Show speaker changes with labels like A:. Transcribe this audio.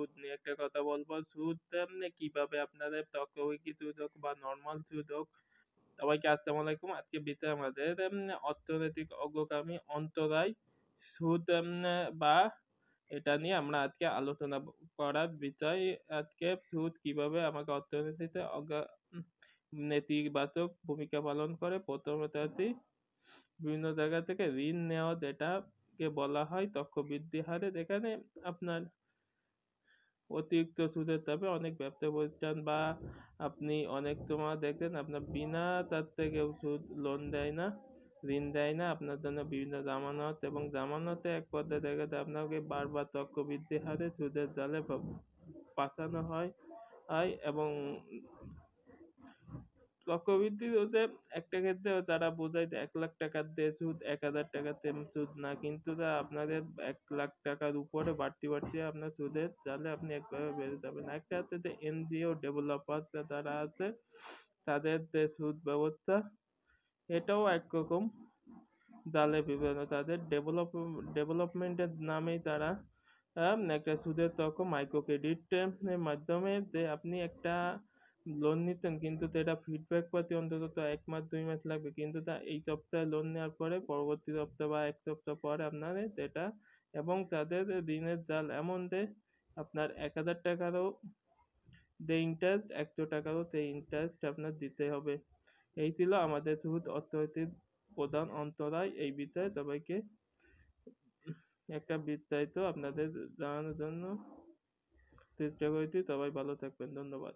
A: সুদ নিয়ে একটা কথা বলবো। সুদ কিভাবে আপনাদের চক্রবৃদ্ধি সুদ হোক বা নরমাল সুদ হোক, সবাইকে আসসালামু আলাইকুম। আজকে বিষয় আমাদের অর্থনৈতিক অগ্রগামী অন্তরায় সুদ বা এটা নিয়ে আমরা আজকে আলোচনা করার বিষয়। আজকে সুদ কিভাবে আমাকে অর্থনীতিতে নেতিবাচক ভূমিকা পালন করে। প্রথমত আছি বিভিন্ন জায়গা থেকে ঋণ নেওয়া, যেটাকে বলা হয় চক্রবৃদ্ধি হারে, যেখানে আপনার অতিরিক্ত সুদের চাপে অনেক ব্যবসা প্রতিষ্ঠান বা আপনি অনেক সময় দেখবেন আপনার বিনা তার থেকে সুদ লোন দেয় না, ঋণ দেয় না আপনার জন্য বিভিন্ন জামানত, এবং জামানতে এক পর্যায়ে দেখা যায় আপনাকে বারবার চক্রবৃদ্ধি হারে সুদের জালে ফাঁসানো হয়। এবং চক্রবৃদ্ধি সুদে একটা ক্ষেত্রে তারা বোঝায় যে 1,00,000 টাকার দিয়ে সুদ 1,000 টাকার সুদ না, কিন্তু তা আপনাদের 1,00,000 টাকার উপরে বাড়তি বাড়তি আপনার সুদের জালে আপনি একভাবে বেড়ে যাবেন। একটা হচ্ছে যে এনজিও ডেভেলপার যারা আছে তাদের যে সুদ ব্যবস্থা, এটাও একরকম জালে বিভিন্ন তাদের ডেভেলপমেন্টের নামেই তারা একটা সুদের তখন মাইক্রো ক্রেডিটের মাধ্যমে যে আপনি একটা লোন নিতেন, কিন্তু সেটা ফিডব্যাক পাতে অন্তত 1 মাস 2 মাস লাগবে, কিন্তু তা এই সপ্তাহে লোন নেওয়ার পরে পরবর্তী সপ্তাহ বা 1 সপ্তাহ পরে আপনার যেটা, এবং তাদের ঋণের জাল এমন যে আপনার 1,000 টাকারও যে ইন্টারেস্ট 100 টাকারও সেই ইন্টারেস্ট আপনার দিতে হবে। এই ছিল আমাদের সুদ অর্থনীতির প্রধান অন্তরায়। এই বিষয়ে সবাইকে একটা বিস্তারিত আপনাদের জানানোর জন্য চেষ্টা করেছি। সবাই ভালো থাকবেন, ধন্যবাদ।